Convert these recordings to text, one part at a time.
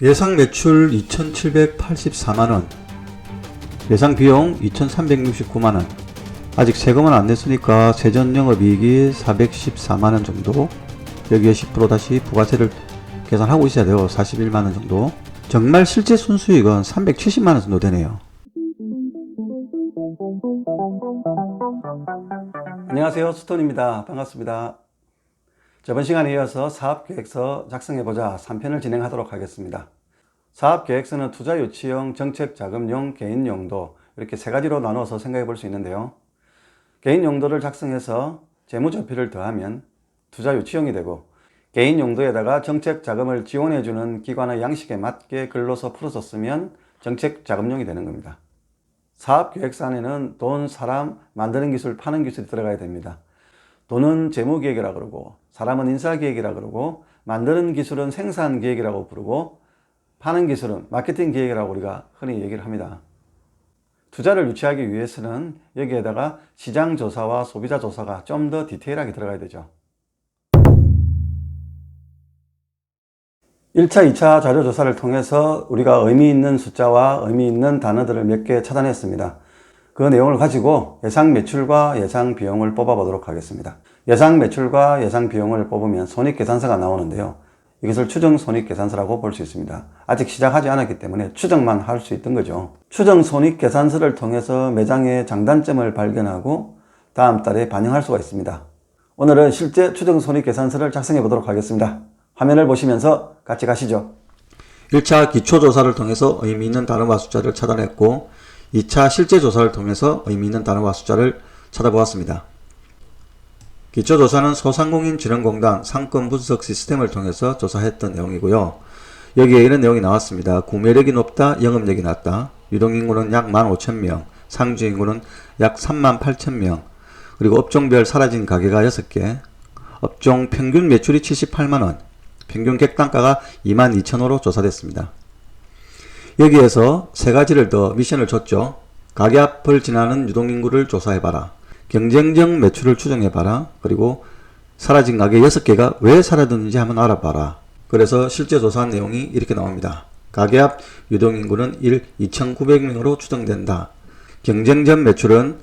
예상 매출 2,784만원, 예상 비용 2,369만원, 아직 세금은 안 냈으니까 세전 영업이익이 414만원 정도, 여기에 10% 다시 부가세를 계산하고 있어야 돼요. 41만원 정도. 정말 실제 순수익은 370만원 정도 되네요. 안녕하세요, 수톤입니다. 반갑습니다. 저번 시간에 이어서 사업계획서 작성해보자 3편을 진행하도록 하겠습니다. 사업계획서는 투자유치용, 정책자금용, 개인용도 이렇게 세 가지로 나누어서 생각해 볼 수 있는데요. 개인용도를 작성해서 재무제표를 더하면 투자유치용이 되고, 개인용도에다가 정책자금을 지원해주는 기관의 양식에 맞게 글로서 풀어서 쓰면 정책자금용이 되는 겁니다. 사업계획서 안에는 돈, 사람, 만드는 기술, 파는 기술이 들어가야 됩니다. 돈은 재무계획이라 그러고, 사람은 인사계획이라 그러고, 만드는 기술은 생산계획이라고 부르고, 파는 기술은 마케팅 계획이라고 우리가 흔히 얘기를 합니다. 투자를 유치하기 위해서는 여기에다가 시장조사와 소비자조사가 좀 더 디테일하게 들어가야 되죠. 1차, 2차 자료조사를 통해서 우리가 의미 있는 숫자와 의미 있는 단어들을 몇 개 찾아냈습니다. 그 내용을 가지고 예상 매출과 예상 비용을 뽑아 보도록 하겠습니다. 예상 매출과 예상 비용을 뽑으면 손익계산서가 나오는데요. 이것을 추정 손익계산서라고 볼 수 있습니다. 아직 시작하지 않았기 때문에 추정만 할 수 있던 거죠. 추정 손익계산서를 통해서 매장의 장단점을 발견하고 다음 달에 반영할 수가 있습니다. 오늘은 실제 추정 손익계산서를 작성해 보도록 하겠습니다. 화면을 보시면서 같이 가시죠. 1차 기초조사를 통해서 의미 있는 단어와 숫자를 찾아냈고, 2차 실제 조사를 통해서 의미 있는 단어와 숫자를 찾아보았습니다. 기초조사는 소상공인진흥공단 상권분석 시스템을 통해서 조사했던 내용이고요. 여기에 이런 내용이 나왔습니다. 구매력이 높다, 영업력이 낮다, 유동인구는 약 15,000명, 상주인구는 약 38,000명, 그리고 업종별 사라진 가게가 6개, 업종 평균 매출이 78만원, 평균 객단가가 22,000원으로 조사됐습니다. 여기에서 세 가지를 더 미션을 줬죠. 가게 앞을 지나는 유동인구를 조사해봐라, 경쟁적 매출을 추정해봐라, 그리고 사라진 가게 6개가 왜 사라졌는지 한번 알아봐라. 그래서 실제 조사한 내용이 이렇게 나옵니다. 가게 앞 유동인구는 2,900명으로 추정된다. 경쟁적 매출은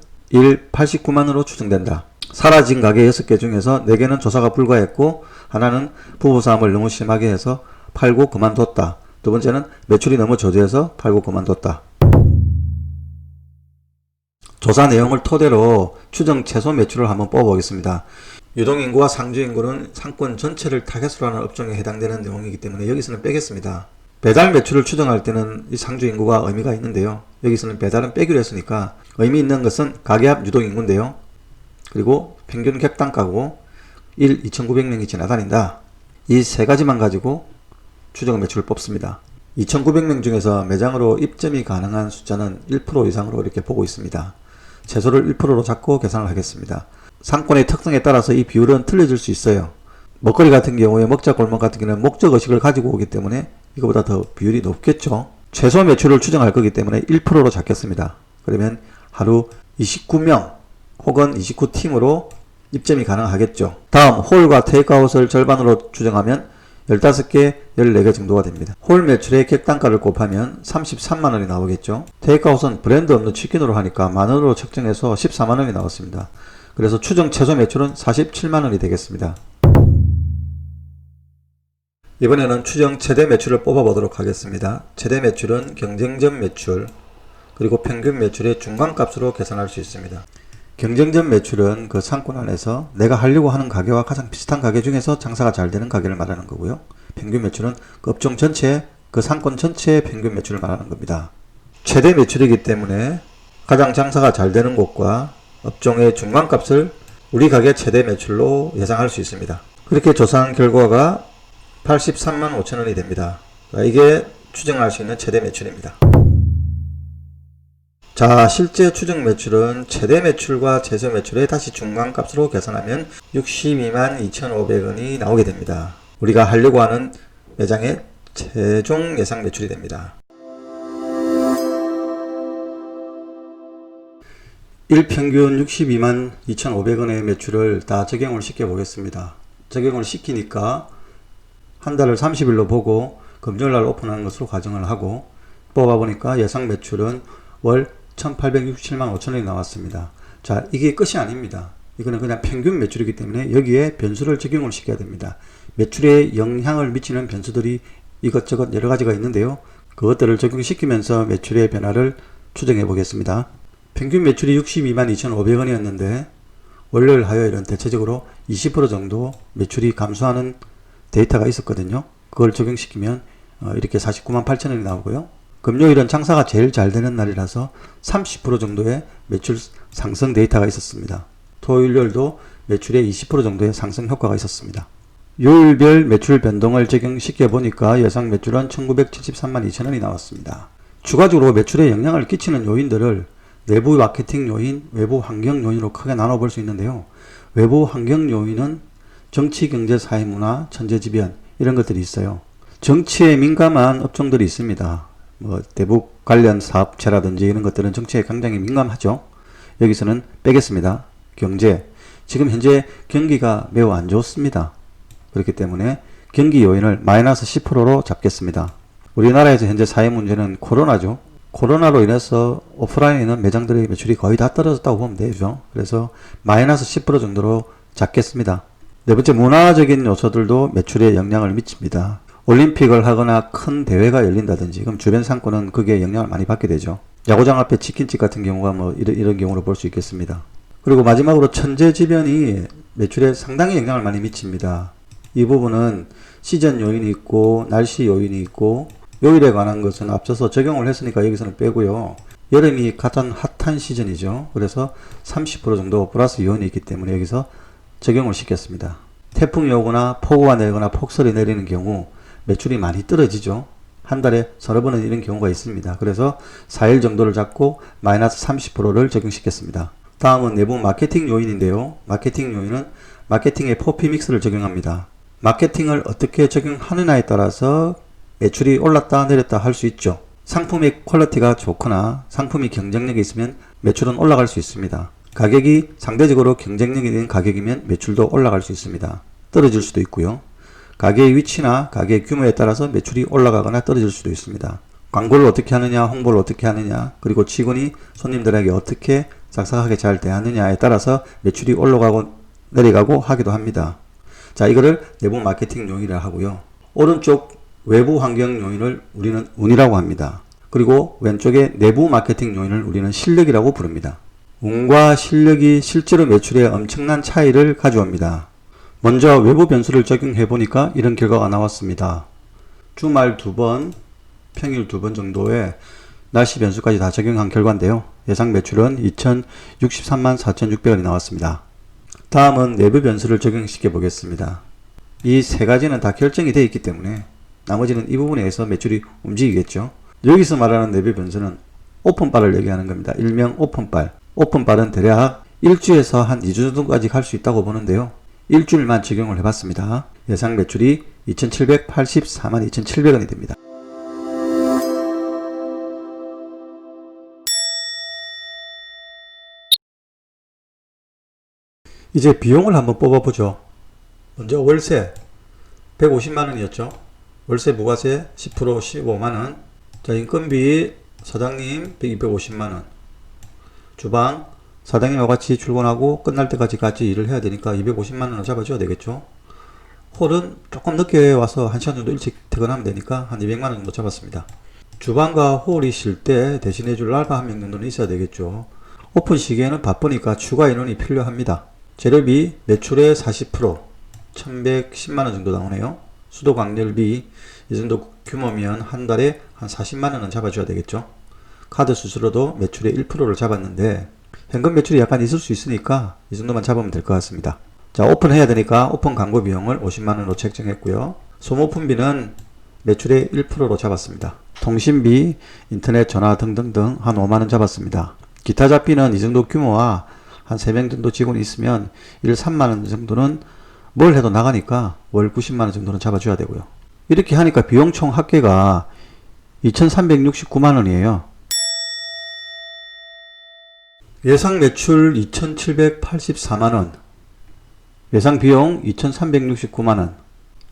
89만원으로 추정된다. 사라진 가게 6개 중에서 4개는 조사가 불가했고, 하나는 부부싸움을 너무 심하게 해서 팔고 그만뒀다. 두 번째는 매출이 너무 저조해서 팔고 그만뒀다. 조사 내용을 토대로 추정 최소 매출을 한번 뽑아보겠습니다. 유동인구와 상주인구는 상권 전체를 타겟으로 하는 업종에 해당되는 내용이기 때문에 여기서는 빼겠습니다. 배달 매출을 추정할 때는 이 상주인구가 의미가 있는데요. 여기서는 배달은 빼기로 했으니까 의미 있는 것은 가게 앞 유동인구인데요. 그리고 평균 객단가고 2,900명이 지나다닌다. 이 세 가지만 가지고 추정 매출을 뽑습니다. 2,900명 중에서 매장으로 입점이 가능한 숫자는 1% 이상으로 이렇게 보고 있습니다. 최소를 1%로 잡고 계산을 하겠습니다. 상권의 특성에 따라서 이 비율은 틀려질 수 있어요. 먹거리 같은 경우에 먹자골목 같은 경우는 목적의식을 가지고 오기 때문에 이거보다 더 비율이 높겠죠. 최소 매출을 추정할 거기 때문에 1%로 잡겠습니다. 그러면 하루 29명 혹은 29팀으로 입점이 가능하겠죠. 다음 홀과 테이크아웃을 절반으로 추정하면 15개, 14개 정도가 됩니다. 홀 매출의 객단가를 곱하면 33만원이 나오겠죠. 테이크아웃은 브랜드 없는 치킨으로 하니까 만원으로 측정해서 14만원이 나왔습니다. 그래서 추정 최소 매출은 47만원이 되겠습니다. 이번에는 추정 최대 매출을 뽑아보도록 하겠습니다. 최대 매출은 경쟁적 매출, 그리고 평균 매출의 중간값으로 계산할 수 있습니다. 경쟁적 매출은 그 상권 안에서 내가 하려고 하는 가게와 가장 비슷한 가게 중에서 장사가 잘 되는 가게를 말하는 거고요. 평균 매출은 그 업종 전체, 그 상권 전체의 평균 매출을 말하는 겁니다. 최대 매출이기 때문에 가장 장사가 잘 되는 곳과 업종의 중간값을 우리 가게 최대 매출로 예상할 수 있습니다. 그렇게 조사한 결과가 83만 5천원이 됩니다. 이게 추정할 수 있는 최대 매출입니다. 자, 실제 추정 매출은 최대 매출과 최소 매출의 다시 중간값으로 계산하면 62만 2,500원이 나오게 됩니다. 우리가 하려고 하는 매장의 최종 예상 매출이 됩니다. 1평균 62만 2,500원의 매출을 다 적용을 시켜 보겠습니다. 적용을 시키니까 한 달을 30일로 보고 금요일 날 오픈하는 것으로 가정을 하고 뽑아보니까 예상 매출은 월 1867만 5천원이 나왔습니다. 자, 이게 끝이 아닙니다. 이거는 그냥 평균 매출이기 때문에 여기에 변수를 적용을 시켜야 됩니다. 매출에 영향을 미치는 변수들이 이것저것 여러 가지가 있는데요. 그것들을 적용시키면서 매출의 변화를 추정해 보겠습니다. 평균 매출이 62만 2,500원이었는데 월요일, 화요일은 대체적으로 20% 정도 매출이 감소하는 데이터가 있었거든요. 그걸 적용시키면 이렇게 49만 8천원이 나오고요. 금요일은 장사가 제일 잘 되는 날이라서 30% 정도의 매출 상승 데이터가 있었습니다. 토요일, 요일도 매출의 20% 정도의 상승 효과가 있었습니다. 요일별 매출 변동을 적용시켜 보니까 예상 매출은 1973만 2천원이 나왔습니다. 추가적으로 매출에 영향을 끼치는 요인들을 내부 마케팅 요인, 외부 환경 요인으로 크게 나눠볼 수 있는데요. 외부 환경 요인은 정치, 경제, 사회, 문화, 천재지변 이런 것들이 있어요. 정치에 민감한 업종들이 있습니다. 대북 관련 사업체라든지 이런 것들은 정치에 굉장히 민감하죠. 여기서는 빼겠습니다. 경제, 지금 현재 경기가 매우 안 좋습니다. 그렇기 때문에 경기 요인을 마이너스 10%로 잡겠습니다. 우리나라에서 현재 사회 문제는 코로나죠. 코로나로 인해서 오프라인에 있는 매장들의 매출이 거의 다 떨어졌다고 보면 되죠. 그래서 마이너스 10% 정도로 잡겠습니다. 네 번째, 문화적인 요소들도 매출에 영향을 미칩니다. 올림픽을 하거나 큰 대회가 열린다든지 그럼 주변 상권은 거기에 영향을 많이 받게 되죠. 야구장 앞에 치킨집 같은 경우가 이런 경우로 볼 수 있겠습니다. 그리고 마지막으로 천재지변이 매출에 상당히 영향을 많이 미칩니다. 이 부분은 시즌 요인이 있고 날씨 요인이 있고 요일에 관한 것은 앞서서 적용을 했으니까 여기서는 빼고요. 여름이 가장 핫한 시즌이죠. 그래서 30% 정도 플러스 요인이 있기 때문에 여기서 적용을 시켰습니다. 태풍이 오거나 폭우가 내리거나 폭설이 내리는 경우 매출이 많이 떨어지죠. 한 달에 서너 번은 이런 경우가 있습니다. 그래서 4일 정도를 잡고 마이너스 30%를 적용시켰습니다. 다음은 내부 마케팅 요인인데요. 마케팅 요인은 마케팅의 포피 믹스를 적용합니다. 마케팅을 어떻게 적용하느냐에 따라서 매출이 올랐다 내렸다 할 수 있죠. 상품의 퀄리티가 좋거나 상품이 경쟁력이 있으면 매출은 올라갈 수 있습니다. 가격이 상대적으로 경쟁력이 있는 가격이면 매출도 올라갈 수 있습니다. 떨어질 수도 있고요. 가게의 위치나 가게 규모에 따라서 매출이 올라가거나 떨어질 수도 있습니다. 광고를 어떻게 하느냐, 홍보를 어떻게 하느냐, 그리고 직원이 손님들에게 어떻게 싹싹하게 잘 대하느냐에 따라서 매출이 올라가고 내려가고 하기도 합니다. 자, 이거를 내부 마케팅 요인이라 하고요. 오른쪽 외부 환경 요인을 우리는 운이라고 합니다. 그리고 왼쪽에 내부 마케팅 요인을 우리는 실력이라고 부릅니다. 운과 실력이 실제로 매출에 엄청난 차이를 가져옵니다. 먼저 외부 변수를 적용해 보니까 이런 결과가 나왔습니다. 주말 2번, 평일 2번 정도의 날씨 변수까지 다 적용한 결과인데요. 예상 매출은 2063만 4,600원이 나왔습니다. 다음은 내부 변수를 적용시켜 보겠습니다. 이 세 가지는 다 결정이 되어 있기 때문에 나머지는 이 부분에 의해서 매출이 움직이겠죠. 여기서 말하는 내부 변수는 오픈바를 얘기하는 겁니다. 일명 오픈발. 오픈발은 대략 1주에서 한 2주 정도까지 갈 수 있다고 보는데요. 일주일만 적용을 해봤습니다. 예상 매출이 2,784만 2,700원이 됩니다. 이제 비용을 한번 뽑아보죠. 먼저 월세 150만원이었죠. 월세 부가세 10% 15만원. 자, 인건비 사장님 250만원. 주방 사장님과 같이 출근하고 끝날 때까지 같이 일을 해야 되니까 250만원을 잡아줘야 되겠죠. 홀은 조금 늦게 와서 1시간 정도 일찍 퇴근하면 되니까 한 200만원 정도 잡았습니다. 주방과 홀이 쉴 때 대신해줄 알바 한 명 정도는 있어야 되겠죠. 오픈 시기에는 바쁘니까 추가 인원이 필요합니다. 재료비 매출의 40% 1110만원 정도 나오네요. 수도 광열비 이 정도 규모면 한 달에 한 40만원은 잡아줘야 되겠죠. 카드 수수료도 매출의 1%를 잡았는데 현금 매출이 약간 있을 수 있으니까 이 정도만 잡으면 될 것 같습니다. 자, 오픈해야 되니까 오픈 광고 비용을 50만원으로 책정했고요. 소모품비는 매출의 1%로 잡았습니다. 통신비, 인터넷, 전화 등등등 한 5만원 잡았습니다. 기타 잡비는 이 정도 규모와 한 3명 정도 직원이 있으면 일 3만원 정도는 뭘 해도 나가니까 월 90만원 정도는 잡아줘야 되고요. 이렇게 하니까 비용 총 합계가 2,369만원이에요. 예상 매출 2,784만원, 예상 비용 2,369만원,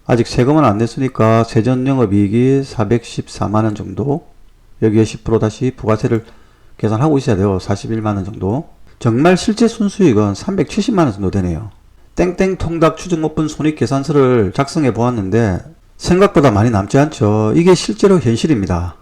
아직 세금은 안 냈으니까 세전 영업이익이 414만원 정도. 여기에 10% 다시 부가세를 계산하고 있어야 돼요. 41만원 정도. 정말 실제 순수익은 370만원 정도 되네요. 땡땡 통닭 추정목분 손익계산서를 작성해 보았는데 생각보다 많이 남지 않죠. 이게 실제로 현실입니다.